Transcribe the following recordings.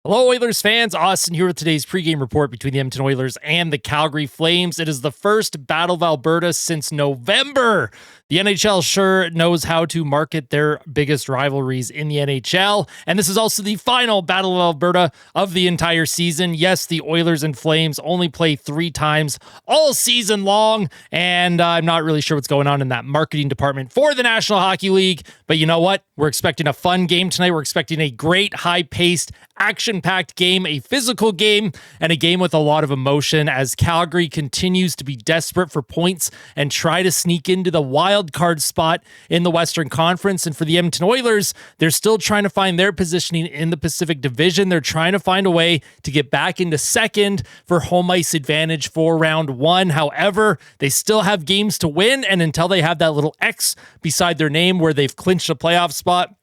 Hello, Oilers fans. Austin here with today's pregame report between the Edmonton Oilers and the Calgary Flames. It is the first Battle of Alberta since November. The NHL sure knows how to market their biggest rivalries in the NHL, and this is also the final Battle of Alberta of the entire season. Yes, the Oilers and Flames only play 3 times all season long, and I'm not really sure what's going on in that marketing department for the National Hockey League, but you know what? We're expecting a fun game tonight. We're expecting a great, high-paced, action-packed game, a physical game, and a game with a lot of emotion as Calgary continues to be desperate for points and try to sneak into the wild card spot in the Western Conference. And for the Edmonton Oilers, they're still trying to find their positioning in the Pacific Division. They're trying to find a way to get back into second for home ice advantage for round 1. However, they still have games to win, and until they have that little X beside their name where they've clinched a playoff spot,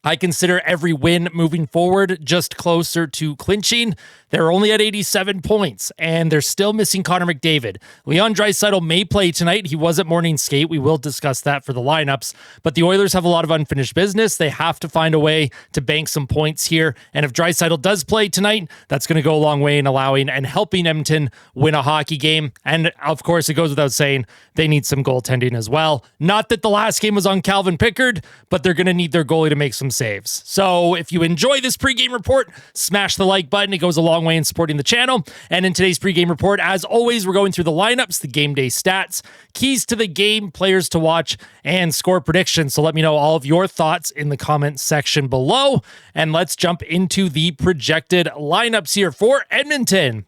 I consider every win moving forward just closer to clinching. They're only at 87 points, and they're still missing Connor McDavid. Leon Draisaitl may play tonight. He was at morning skate. We will discuss that for the lineups, but the Oilers have a lot of unfinished business. They have to find a way to bank some points here, and if Draisaitl does play tonight, that's going to go a long way in allowing and helping Edmonton win a hockey game. And of course, it goes without saying, they need some goaltending as well. Not that the last game was on Calvin Pickard, but they're going to need their goalie to make some saves. So if you enjoy this pregame report, smash the like button. It goes a long way in supporting the channel. And in today's pregame report, as always, we're going through the lineups, the game day stats, keys to the game, players to watch, and score predictions. So let me know all of your thoughts in the comment section below. And let's jump into the projected lineups here for Edmonton.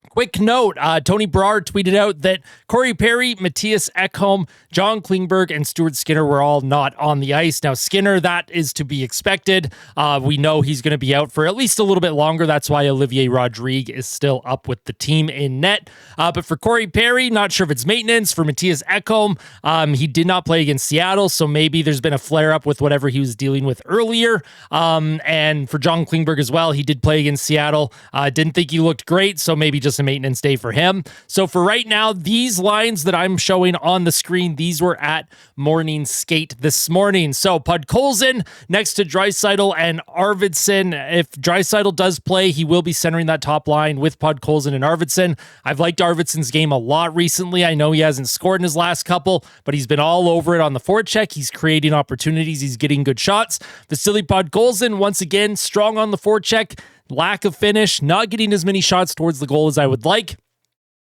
Quick note, Tony Berard tweeted out that Corey Perry, Matthias Ekholm, John Klingberg, and Stuart Skinner were all not on the ice. Now, Skinner, that is to be expected. We know he's going to be out for at least a little bit longer. That's why Olivier Rodrigue is still up with the team in net. But for Corey Perry, not sure if it's maintenance. For Matthias Ekholm, he did not play against Seattle, so maybe there's been a flare-up with whatever he was dealing with earlier. And for John Klingberg as well, he did play against Seattle. Didn't think he looked great, so maybe just a maintenance day for him. So for right now, these lines that I'm showing on the screen, these were at morning skate this morning. So Podkolzin next to Draisaitl and Arvidsson. If Draisaitl does play, he will be centering that top line with Podkolzin and Arvidsson. I've liked Arvidsson's game a lot recently. I know he hasn't scored in his last couple, but he's been all over it on the forecheck. He's creating opportunities. He's getting good shots. Vasily Podkolzin, once again, strong on the forecheck. Lack of finish, not getting as many shots towards the goal as I would like.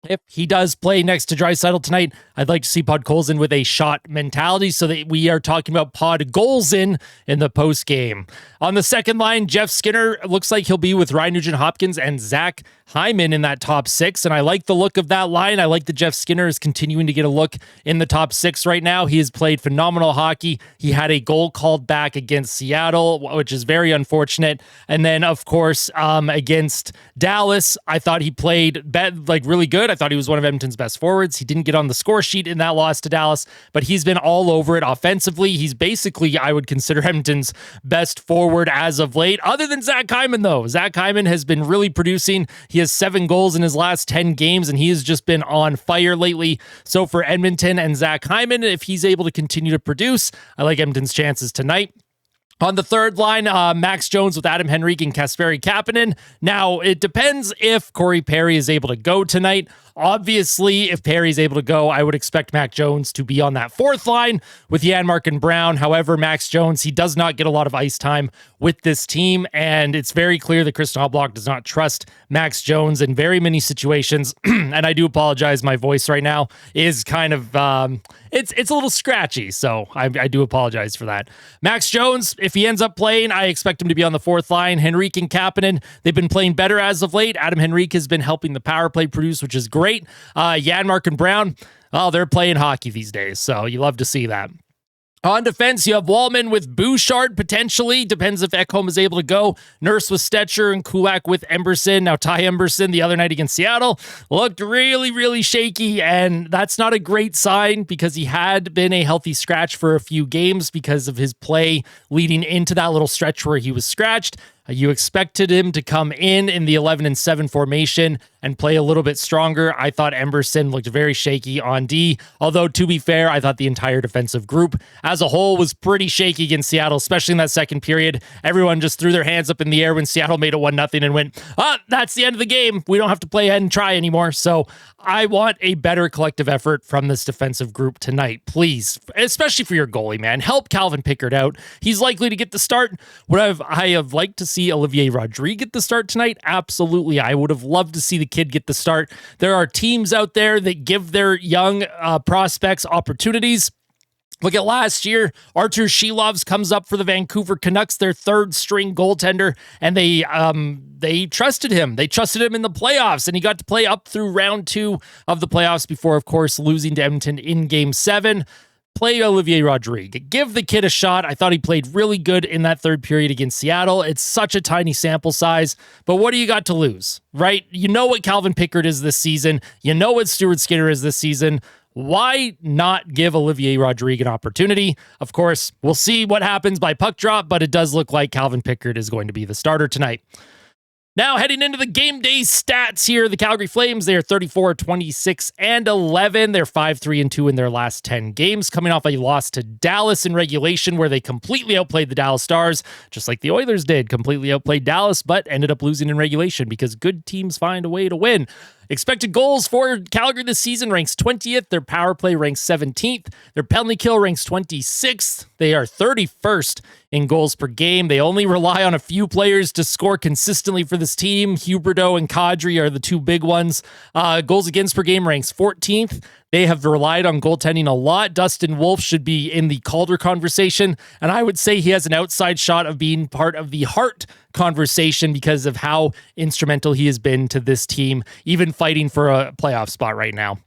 If he does play next to Draisaitl tonight, I'd like to see Podkolzin with a shot mentality so that we are talking about Podkolzin in the post game. On the second line, Jeff Skinner looks like he'll be with Ryan Nugent-Hopkins and Zach Hyman in that top 6, and I like the look of that line. I like that Jeff Skinner is continuing to get a look in the top 6 right now. He has played phenomenal hockey. He had a goal called back against Seattle, which is very unfortunate. And then, of course, against Dallas, I thought he played really good. I thought he was one of Edmonton's best forwards. He didn't get on the score sheet in that loss to Dallas, but he's been all over it offensively. He's basically, I would consider, Edmonton's best forward as of late, other than Zach Hyman, though. Zach Hyman has been really producing. He has 7 goals in his last 10 games, and he has just been on fire lately. So for Edmonton and Zach Hyman, if he's able to continue to produce, I like Edmonton's chances tonight. On the third line, Max Jones with Adam Henrique and Kasperi Kapanen. Now, it depends if Corey Perry is able to go tonight. Obviously, if Perry's able to go, I would expect Max Jones to be on that fourth line with Janmark and Brown. However, Max Jones, he does not get a lot of ice time with this team, and it's very clear that Christian Hoblock does not trust Max Jones in very many situations. And I do apologize, my voice right now is kind of, it's a little scratchy, so I do apologize for that. Max Jones, if he ends up playing, I expect him to be on the fourth line. Henrique and Kapanen, they've been playing better as of late. Adam Henrique has been helping the power play produce, which is great. Janmark and Brown, oh, they're playing hockey these days, so you love to see that. On defense, you have Wallman with Bouchard, potentially. Depends if Ekholm is able to go. Nurse with Stetcher and Kulak with Emberson. Now, Ty Emberson the other night against Seattle looked really, really shaky, and that's not a great sign because he had been a healthy scratch for a few games because of his play leading into that little stretch where he was scratched. You expected him to come in the 11-7 formation and play a little bit stronger. I thought Emberson looked very shaky on D, although to be fair, I thought the entire defensive group as a whole was pretty shaky against Seattle, especially in that second period. Everyone just threw their hands up in the air when Seattle made it 1-0 and went, that's the end of the game. We don't have to play ahead and try anymore. So I want a better collective effort from this defensive group tonight, please, especially for your goalie, man. Help Calvin Pickard out. He's likely to get the start. Would I have liked to see Olivier Rodrigue get the start tonight? Absolutely. I would have loved to see the kid get the start. There are teams out there that give their young prospects opportunities. Look at last year, Artur Shilovs comes up for the Vancouver Canucks, their third string goaltender, and they trusted him. They trusted him in the playoffs, and he got to play up through round 2 of the playoffs before, of course, losing to Edmonton in Game 7. Play Olivier Rodrigue. Give the kid a shot. I thought he played really good in that third period against Seattle. It's such a tiny sample size, but what do you got to lose, right? You know what Calvin Pickard is this season. You know what Stuart Skinner is this season. Why not give Olivier Rodrigue an opportunity? Of course, we'll see what happens by puck drop, but it does look like Calvin Pickard is going to be the starter tonight. Now, heading into the game day stats here, the Calgary Flames, they are 34, 26, and 11. They're 5-3-2 in their last 10 games, coming off a loss to Dallas in regulation, where they completely outplayed the Dallas Stars, just like the Oilers did, completely outplayed Dallas, but ended up losing in regulation because good teams find a way to win. Expected goals for Calgary this season ranks 20th. Their power play ranks 17th. Their penalty kill ranks 26th. They are 31st in goals per game. They only rely on a few players to score consistently for this team. Huberdeau and Kadri are the two big ones. Goals against per game ranks 14th. They have relied on goaltending a lot. Dustin Wolf should be in the Calder conversation, and I would say he has an outside shot of being part of the Hart conversation because of how instrumental he has been to this team, even fighting for a playoff spot right now.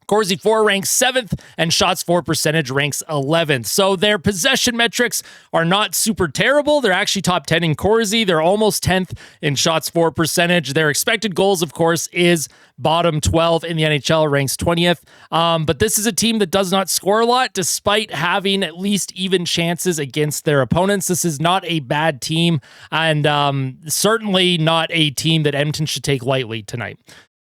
Corsi 4 ranks 7th, and shots for percentage ranks 11th. So their possession metrics are not super terrible. They're actually top 10 in Corsi. They're almost 10th in shots for percentage. Their expected goals, of course, is bottom 12 in the NHL, ranks 20th. But this is a team that does not score a lot, despite having at least even chances against their opponents. This is not a bad team, and certainly not a team that Edmonton should take lightly tonight.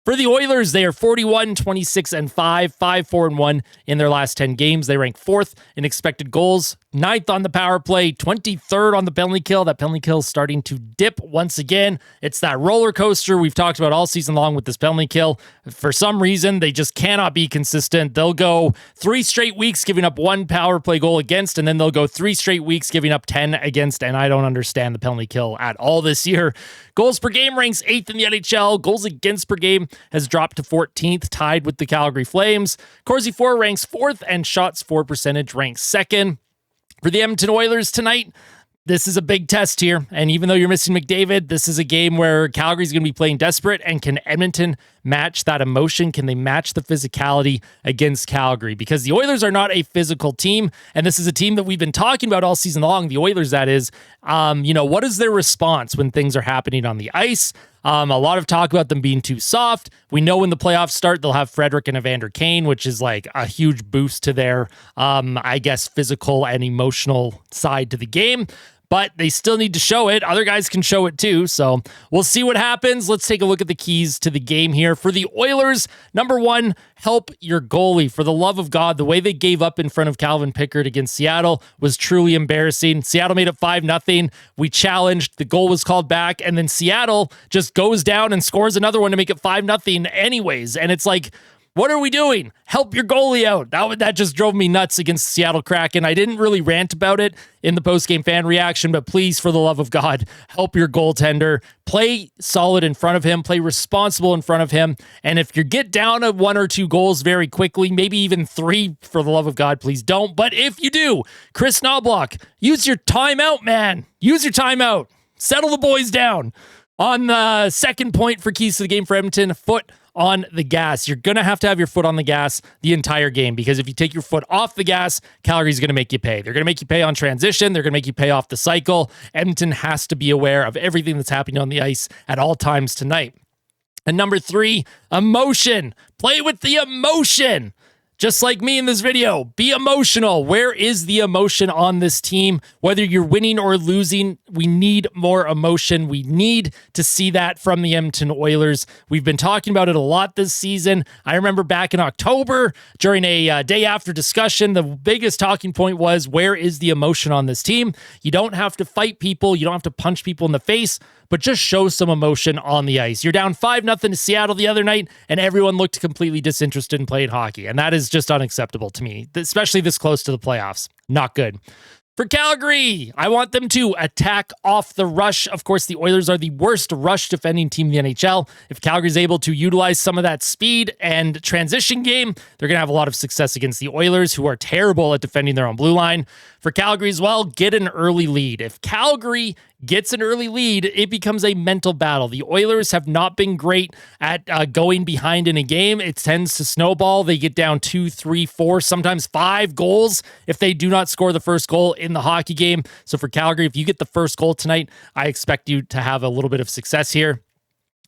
For the Oilers, they are 41, 26, and 5, 4-1 in their last 10 games. They rank 4th in expected goals, 9th on the power play, 23rd on the penalty kill. That penalty kill is starting to dip once again. It's that roller coaster we've talked about all season long with this penalty kill. For some reason, they just cannot be consistent. They'll go 3 straight weeks giving up 1 power play goal against, and then they'll go 3 straight weeks giving up 10 against, and I don't understand the penalty kill at all this year. Goals per game ranks 8th in the NHL. Goals against per game has dropped to 14th, tied with the Calgary Flames. Corsi 4 ranks 4th, and shots for percentage ranks 2nd. For the Edmonton Oilers tonight, this is a big test here, and even though you're missing McDavid, this is a game where Calgary's going to be playing desperate, and can Edmonton match that emotion? Can they match the physicality against Calgary? Because the Oilers are not a physical team, and this is a team that we've been talking about all season long, the Oilers, that is. What is their response when things are happening on the ice? A lot of talk about them being too soft. We know when the playoffs start, they'll have Frederick and Evander Kane, which is like a huge boost to their, physical and emotional side to the game. But they still need to show it. Other guys can show it too. So we'll see what happens. Let's take a look at the keys to the game here. For the Oilers, number 1, help your goalie. For the love of God, the way they gave up in front of Calvin Pickard against Seattle was truly embarrassing. Seattle made it 5-0. We challenged. The goal was called back. And then Seattle just goes down and scores another one to make it 5-0 anyways. And it's like, what are we doing? Help your goalie out. That just drove me nuts against the Seattle Kraken. I didn't really rant about it in the post-game fan reaction, but please, for the love of God, help your goaltender. Play solid in front of him. Play responsible in front of him. And if you get down to 1 or 2 goals very quickly, maybe even 3, for the love of God, please don't. But if you do, Chris Knobloch, use your timeout, man. Use your timeout. Settle the boys down. On the second point for keys to the game for Edmonton, foot on the gas. You're going to have your foot on the gas the entire game, because if you take your foot off the gas, Calgary's going to make you pay. They're going to make you pay on transition. They're going to make you pay off the cycle. Edmonton has to be aware of everything that's happening on the ice at all times tonight. And number 3, emotion. Play with the emotion. Just like me in this video, be emotional. Where is the emotion on this team? Whether you're winning or losing, we need more emotion. We need to see that from the Edmonton Oilers. We've been talking about it a lot this season. I remember back in October, during a day after discussion, the biggest talking point was, where is the emotion on this team? You don't have to fight people. You don't have to punch people in the face, but just show some emotion on the ice. You're down 5-0 to Seattle the other night, and everyone looked completely disinterested in playing hockey, and that is just unacceptable to me, especially this close to the playoffs. Not good. For Calgary, I want them to attack off the rush. Of course, the Oilers are the worst rush defending team in the NHL. If Calgary's able to utilize some of that speed and transition game, they're going to have a lot of success against the Oilers, who are terrible at defending their own blue line. For Calgary as well, get an early lead. If Calgary gets an early lead, it becomes a mental battle. The Oilers have not been great at going behind in a game. It tends to snowball. They get down 2, 3, 4, sometimes 5 goals if they do not score the first goal in the hockey game. So for Calgary, if you get the first goal tonight, I expect you to have a little bit of success here.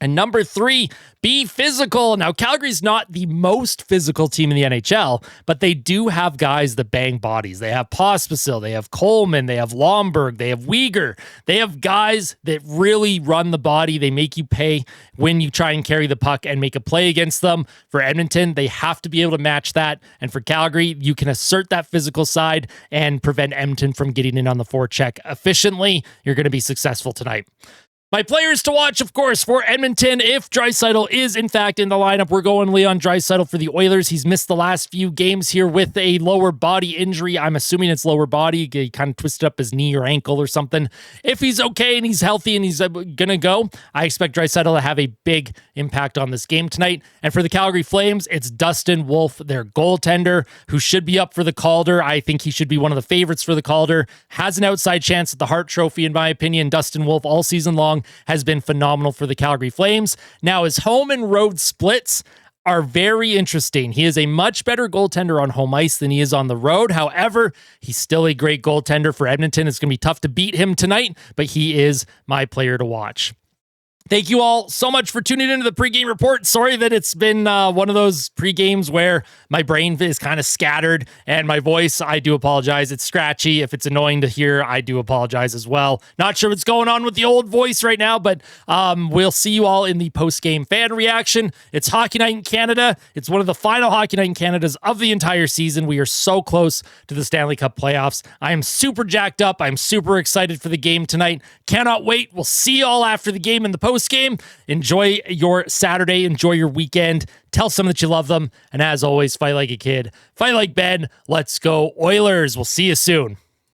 And number 3, be physical. Now, Calgary's not the most physical team in the NHL, but they do have guys that bang bodies. They have Pospisil, they have Coleman, they have Lomberg, they have Weegar. They have guys that really run the body. They make you pay when you try and carry the puck and make a play against them. For Edmonton, they have to be able to match that. And for Calgary, you can assert that physical side and prevent Edmonton from getting in on the forecheck efficiently. You're going to be successful tonight. My players to watch, of course, for Edmonton, if Draisaitl is, in fact, in the lineup, we're going Leon Draisaitl for the Oilers. He's missed the last few games here with a lower body injury. I'm assuming it's lower body. He kind of twisted up his knee or ankle or something. If he's okay and he's healthy and he's going to go, I expect Draisaitl to have a big impact on this game tonight. And for the Calgary Flames, it's Dustin Wolf, their goaltender, who should be up for the Calder. I think he should be one of the favorites for the Calder. Has an outside chance at the Hart Trophy, in my opinion. Dustin Wolf all season long has been phenomenal for the Calgary Flames. Now, his home and road splits are very interesting. He is a much better goaltender on home ice than he is on the road. However, he's still a great goaltender for Edmonton. It's going to be tough to beat him tonight, but he is my player to watch. Thank you all so much for tuning into the pregame report. Sorry that it's been one of those pregames where my brain is kind of scattered and my voice, I do apologize. It's scratchy. If it's annoying to hear, I do apologize as well. Not sure what's going on with the old voice right now, but we'll see you all in the post-game fan reaction. It's Hockey Night in Canada. It's one of the final Hockey Night in Canadas of the entire season. We are so close to the Stanley Cup playoffs. I am super jacked up. I'm super excited for the game tonight. Cannot wait. We'll see you all after the game in the post game. Enjoy your Saturday. Enjoy your weekend. Tell someone that you love them. And as always, fight like a kid. Fight like Ben. Let's go Oilers. We'll see you soon.